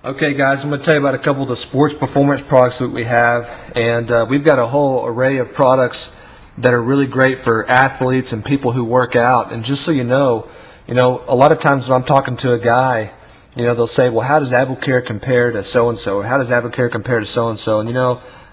Okay, guys, I'm going to tell you about a couple of the sports performance products that we have, and we've got a whole array of products that are really great for athletes and people who work out. And just so you know, a lot of times when I'm talking to a guy, they'll say, well, how does Advocare compare to so-and-so, or how does Advocare compare to so-and-so? And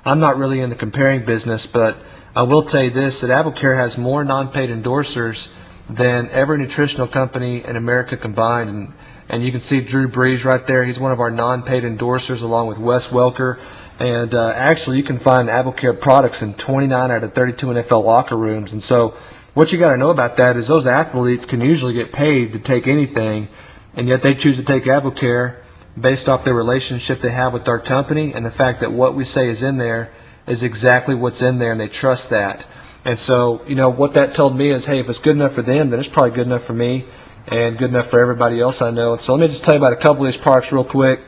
I'm not really in the comparing business, but I will tell you this, that Advocare has more non-paid endorsers than every nutritional company in America combined. And you can see Drew Brees right there. He's one of our non-paid endorsers along with Wes Welker. And actually, you can find Advocare products in 29 out of 32 NFL locker rooms. And so what you got to know about that is those athletes can usually get paid to take anything, and yet they choose to take Advocare based off their relationship they have with our company and the fact that what we say is in there is exactly what's in there, and they trust that. And so, what that told me is, hey, if it's good enough for them, then it's probably good enough for me and good enough for everybody else I know. And so let me just tell you about a couple of these products real quick.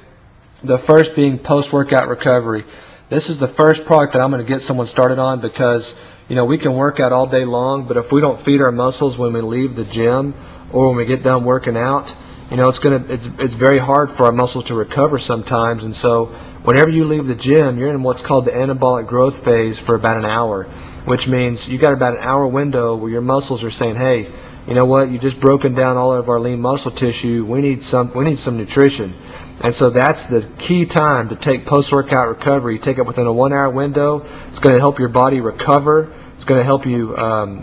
The first being post-workout recovery. This is the first product that I'm going to get someone started on because, we can work out all day long, but if we don't feed our muscles when we leave the gym or when we get done working out, it's very hard for our muscles to recover sometimes. And so whenever you leave the gym, you're in what's called the anabolic growth phase for about an hour, which means you got about an hour window where your muscles are saying, hey, you know what, you just broken down all of our lean muscle tissue. We need some nutrition. And so that's the key time to take post-workout recovery. You take it within a 1 hour window. It's going to help your body recover. It's going to help you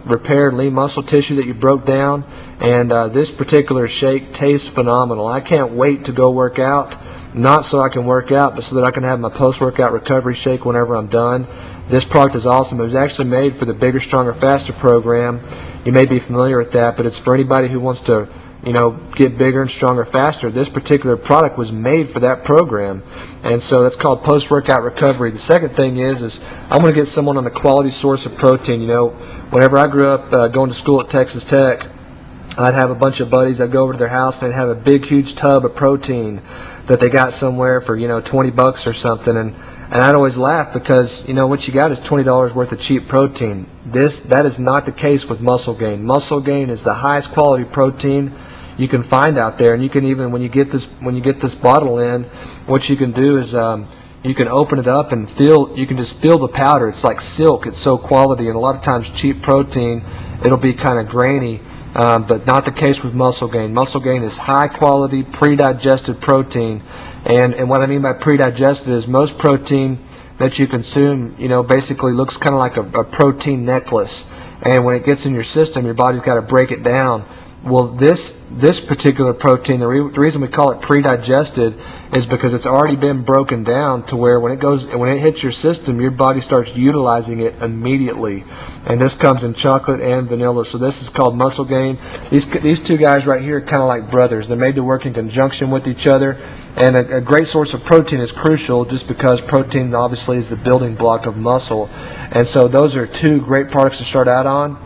repair lean muscle tissue that you broke down. And this particular shake tastes phenomenal. I can't wait to go work out, not so I can work out, but so that I can have my post-workout recovery shake whenever I'm done. This product is awesome. It was actually made for the Bigger, Stronger, Faster program. You may be familiar with that, but it's for anybody who wants to, get bigger and stronger faster. This particular product was made for that program, and so that's called post-workout recovery. The second thing is I'm going to get someone on a quality source of protein. Whenever I grew up going to school at Texas Tech, I'd have a bunch of buddies. I'd go over to their house and they'd have a big, huge tub of protein that they got somewhere for, $20 or something. And I'd always laugh because, what you got is $20 worth of cheap protein. That is not the case with Muscle Gain. Muscle Gain is the highest quality protein you can find out there. And you can even, when you get this bottle in, what you can do is you can open it up and you can just feel the powder. It's like silk. It's so quality. And a lot of times cheap protein, it'll be kind of grainy. But not the case with Muscle Gain. Muscle Gain is high quality, pre-digested protein. And what I mean by pre-digested is most protein that you consume, basically looks kind of like a protein necklace. And when it gets in your system, your body's got to break it down. Well, this particular protein, the reason we call it pre-digested is because it's already been broken down to where when it hits your system, your body starts utilizing it immediately. And this comes in chocolate and vanilla. So this is called Muscle Gain. These two guys right here are kind of like brothers. They're made to work in conjunction with each other. And a great source of protein is crucial just because protein obviously is the building block of muscle. And so those are two great products to start out on.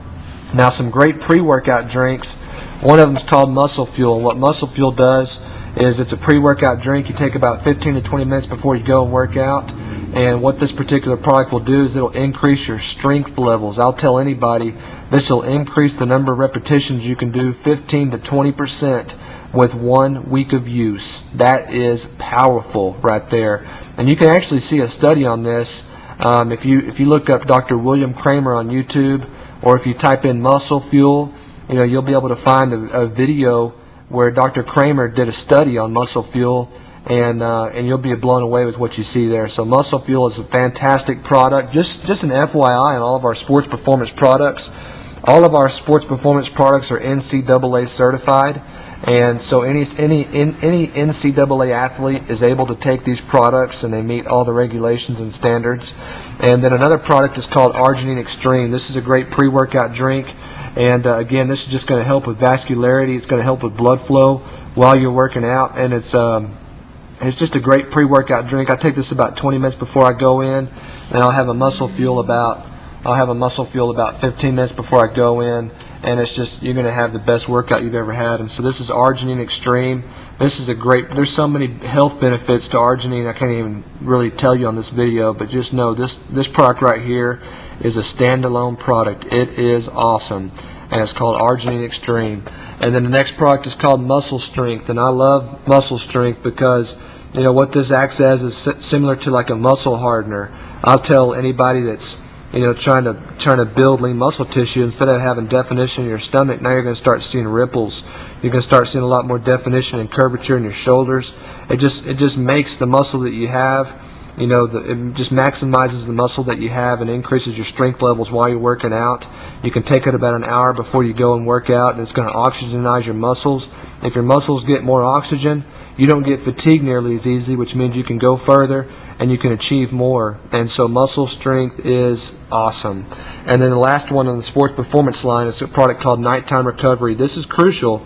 Now, some great pre-workout drinks. One of them is called Muscle Fuel. What Muscle Fuel does is it's a pre-workout drink. You take about 15 to 20 minutes before you go and work out. And what this particular product will do is it'll increase your strength levels. I'll tell anybody this will increase the number of repetitions you can do 15 to 20% with 1 week of use. That is powerful right there. And you can actually see a study on this. If you look up Dr. William Kramer on YouTube, or if you type in Muscle Fuel, you'll be able to find a video where Dr. Kramer did a study on Muscle Fuel, and you'll be blown away with what you see there. So Muscle Fuel is a fantastic product. Just an FYI on all of our sports performance products. All of our sports performance products are NCAA certified, and so any NCAA athlete is able to take these products, and they meet all the regulations and standards. And then another product is called Arginine Extreme. This is a great pre-workout drink. And again, this is just going to help with vascularity. It's going to help with blood flow while you're working out. And it's just a great pre-workout drink. I take this about 20 minutes before I go in, and I'll have a Muscle Fuel about 15 minutes before I go in. And it's just, you're going to have the best workout you've ever had. And so this is Arginine Extreme. This is there's so many health benefits to arginine I can't even really tell you on this video, but just know this product right here is a standalone product. It is awesome, and it's called Arginine Extreme. And then the next product is called Muscle Strength, and I love Muscle Strength because what this acts as is similar to like a muscle hardener. I'll tell anybody that's trying to build lean muscle tissue, instead of having definition in your stomach, now you're going to start seeing ripples. You're going to start seeing a lot more definition and curvature in your shoulders. It just makes the muscle that you have, it just maximizes the muscle that you have and increases your strength levels while you're working out. You can take it about an hour before you go and work out, and it's going to oxygenize your muscles. If your muscles get more oxygen, you don't get fatigued nearly as easy, which means you can go further and you can achieve more. And so muscle strength is awesome. And then the last one on the sports performance line is a product called Nighttime Recovery. This is crucial,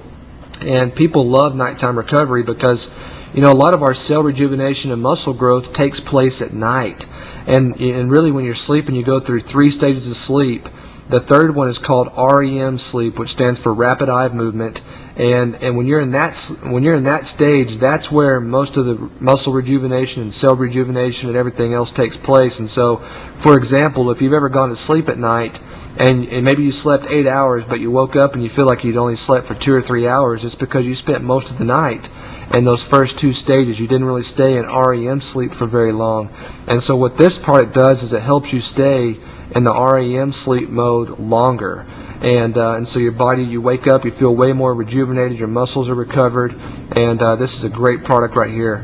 and people love nighttime recovery because a lot of our cell rejuvenation and muscle growth takes place at night. And really, when you're sleeping, you go through 3 stages of sleep. The third one is called REM sleep, which stands for rapid eye movement. And when you're in that stage, that's where most of the muscle rejuvenation and cell rejuvenation and everything else takes place. And so, for example, if you've ever gone to sleep at night and maybe you slept 8 hours, but you woke up and you feel like you'd only slept for 2 or 3 hours, it's because you spent most of the night in those first 2 stages. You didn't really stay in REM sleep for very long. And so what this product does is it helps you stay in the REM sleep mode longer. And so your body, you wake up, you feel way more rejuvenated, your muscles are recovered, and this is a great product right here.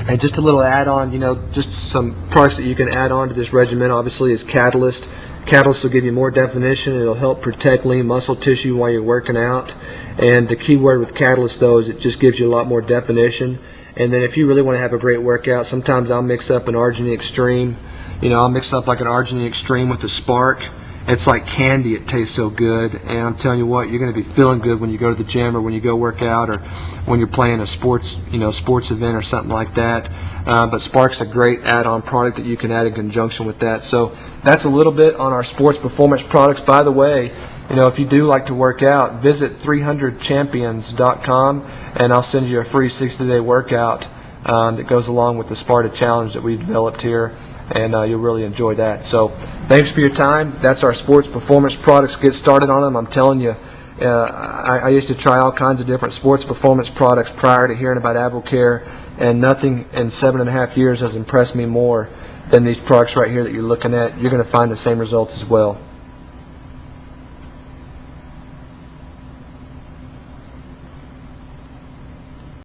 And just a little add-on, just some products that you can add on to this regimen, obviously, is Catalyst. Catalyst will give you more definition. It'll help protect lean muscle tissue while you're working out. And the key word with Catalyst, though, is it just gives you a lot more definition. And then if you really want to have a great workout, sometimes I'll mix up an Arginine Extreme. I'll mix up like an Arginine Extreme with a Spark. It's like candy. It tastes so good. And I'm telling you what, you're going to be feeling good when you go to the gym or when you go work out or when you're playing a sports event or something like that. But Spark's a great add-on product that you can add in conjunction with that. So that's a little bit on our sports performance products. By the way, if you do like to work out, visit 300champions.com and I'll send you a free 60-day workout that goes along with the Sparta Challenge that we developed here, and you'll really enjoy that. So thanks for your time. That's our sports performance products. Get started on them. I'm telling you, I used to try all kinds of different sports performance products prior to hearing about Advocare, and nothing in 7.5 years has impressed me more than these products right here that you're looking at. You're going to find the same results as well.